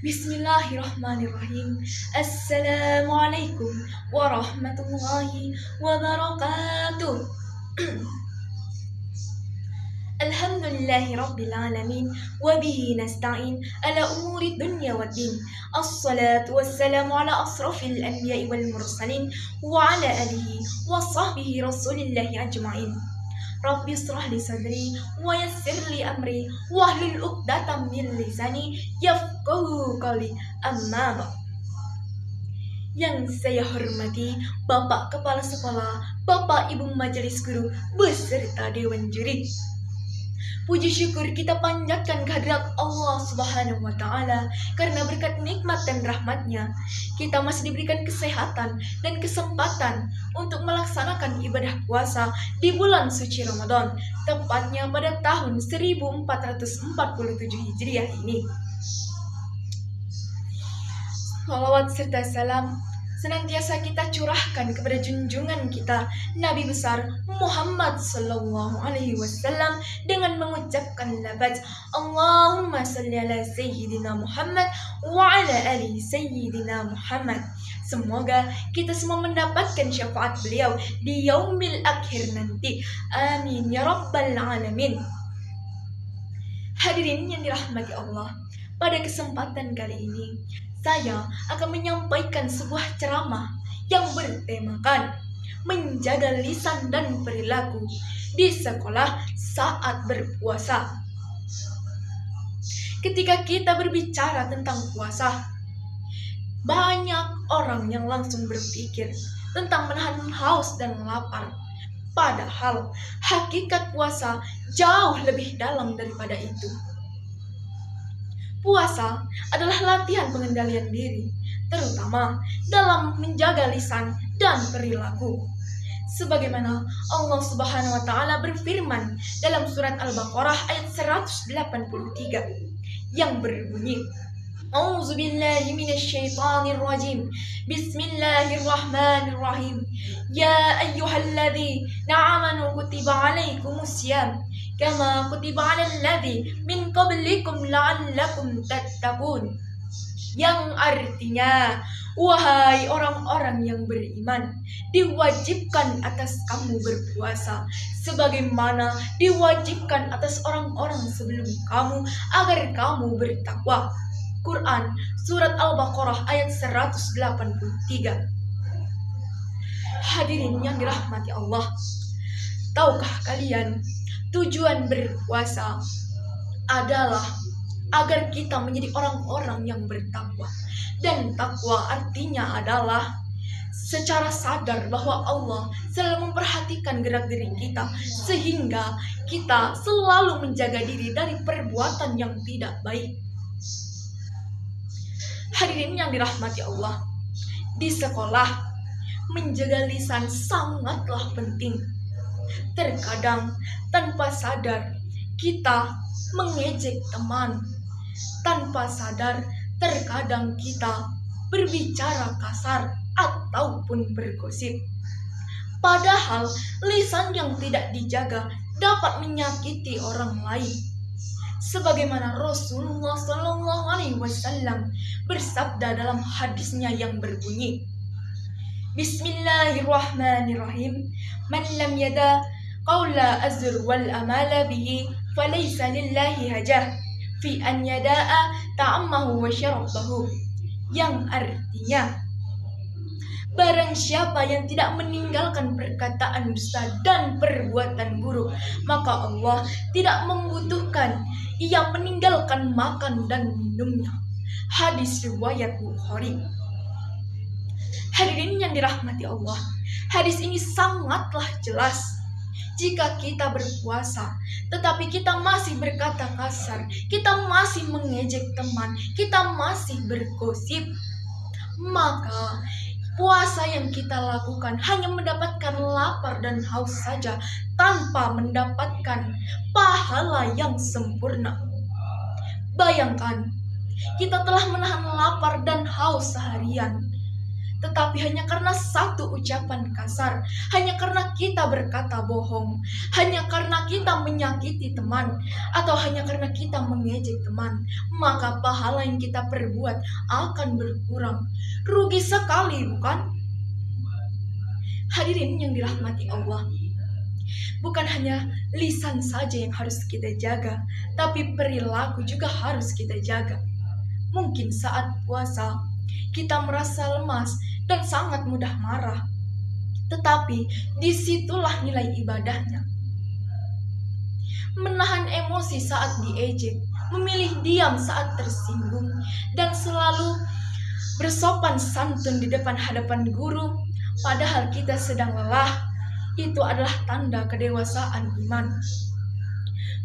Bismillahirrahmanirrahim. Assalamualaikum warahmatullahi wabarakatuh. Alhamdulillahi rabbil alamin wa bihi nasta'in ala umuri dunya waddin. Assalatu wassalamu ala asrafil anbiya'i wal mursalin wa ala alihi wa sahbihi rasulillahi ajma'in. Rabbi israh li sadri wa yassir li amri wahlul 'uqdatam min lisani yafqahu qawli. Amma ba'd. Yang saya hormati Bapak Kepala Sekolah, Bapak Ibu Majelis Guru beserta Dewan Juri. Puji syukur kita panjatkan kehadirat Allah Subhanahu wa Ta'ala, karena berkat nikmat dan rahmatnya kita masih diberikan kesehatan dan kesempatan untuk melaksanakan ibadah puasa di bulan suci Ramadan, tepatnya pada tahun 1447 Hijriah ini. Salawat serta salam senantiasa kita curahkan kepada junjungan kita Nabi besar Muhammad sallallahu alaihi wasallam dengan mengucapkan lafaz Allahumma salli ala sayyidina Muhammad wa ala ali sayyidina Muhammad. Semoga kita semua mendapatkan syafaat beliau di yaumil akhir nanti. Amin ya rabbal alamin. Hadirin yang dirahmati Allah, pada kesempatan kali ini saya akan menyampaikan sebuah ceramah yang bertemakan menjaga lisan dan perilaku di sekolah saat berpuasa. Ketika kita berbicara tentang puasa, banyak orang yang langsung berpikir tentang menahan haus dan lapar. Padahal hakikat puasa jauh lebih dalam daripada itu. Puasa adalah latihan pengendalian diri, terutama dalam menjaga lisan dan perilaku. Sebagaimana Allah Subhanahu wa Ta'ala berfirman dalam surat Al-Baqarah ayat 183 yang berbunyi, A'udzubillahi minasyaitonirrajim. Bismillahirrahmanirrahim. Ya ayyuhalladzina amanu kutiba alaikumusiyam kama kutiba 'alal ladzi min qablikum la'allakum tattaqun. Yang artinya, wahai orang-orang yang beriman, diwajibkan atas kamu berpuasa sebagaimana diwajibkan atas orang-orang sebelum kamu agar kamu bertakwa. Quran surat Al-Baqarah ayat 183. Hadirin yang dirahmati Allah, tahukah kalian tujuan berpuasa adalah agar kita menjadi orang-orang yang bertakwa. Dan takwa artinya adalah secara sadar bahwa Allah selalu memperhatikan gerak diri kita, sehingga kita selalu menjaga diri dari perbuatan yang tidak baik. Hadirin yang dirahmati Allah, di sekolah menjaga lisan sangatlah penting. Terkadang tanpa sadar kita mengejek teman. Tanpa sadar terkadang kita berbicara kasar ataupun bergosip. Padahal lisan yang tidak dijaga dapat menyakiti orang lain. Sebagaimana Rasulullah Sallallahu Alaihi Wasallam bersabda dalam hadisnya yang berbunyi, Bismillahirrahmanirrahim. Man lam yada qawla azr wal amala bihi falaysa lillahi hajah fi an yada'a ta'ammahu wa syarabahu. Yang artinya, barang siapa yang tidak meninggalkan perkataan dusta dan perbuatan buruk, maka Allah tidak membutuhkan ia meninggalkan makan dan minumnya. Hadis riwayat Bukhari. Hadirin yang dirahmati Allah, hadis ini sangatlah jelas. Jika kita berpuasa, tetapi kita masih berkata kasar, kita masih mengejek teman, kita masih bergosip, maka puasa yang kita lakukan hanya mendapatkan lapar dan haus saja, tanpa mendapatkan pahala yang sempurna. Bayangkan, kita telah menahan lapar dan haus seharian, tetapi hanya karena satu ucapan kasar, hanya karena kita berkata bohong, hanya karena kita menyakiti teman, atau hanya karena kita mengejek teman, maka pahala yang kita perbuat akan berkurang. Rugi sekali, bukan? Hadirin yang dirahmati Allah, bukan hanya lisan saja yang harus kita jaga, tapi perilaku juga harus kita jaga. Mungkin saat puasa kita merasa lemas dan sangat mudah marah, tetapi disitulah nilai ibadahnya. Menahan emosi saat diejek, memilih diam saat tersinggung, dan selalu bersopan santun di depan hadapan guru padahal kita sedang lelah, itu adalah tanda kedewasaan iman.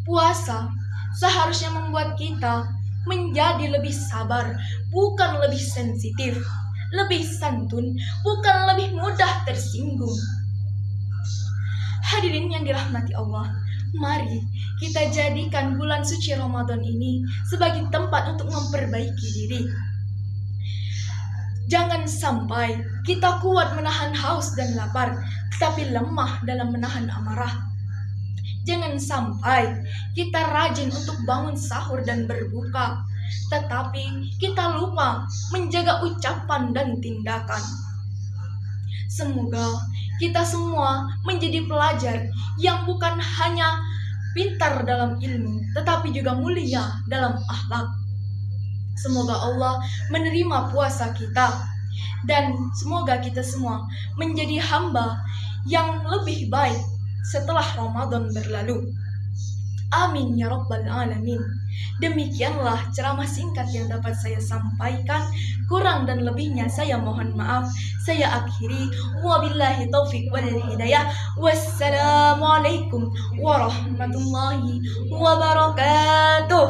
Puasa seharusnya membuat kita menjadi lebih sabar, bukan lebih sensitif, lebih santun, bukan lebih mudah tersinggung. Hadirin yang dirahmati Allah, mari kita jadikan bulan suci Ramadan ini sebagai tempat untuk memperbaiki diri. Jangan sampai kita kuat menahan haus dan lapar, tetapi lemah dalam menahan amarah. Jangan sampai kita rajin untuk bangun sahur dan berbuka, tetapi kita lupa menjaga ucapan dan tindakan. Semoga kita semua menjadi pelajar yang bukan hanya pintar dalam ilmu, tetapi juga mulia dalam akhlak. Semoga Allah menerima puasa kita, dan semoga kita semua menjadi hamba yang lebih baik setelah Ramadan berlalu. Amin ya rabbal alamin. Demikianlah ceramah singkat yang dapat saya sampaikan. Kurang dan lebihnya saya mohon maaf. Saya akhiri. Wabillahi taufiq wal hidayah. Wassalamualaikum warahmatullahi wabarakatuh.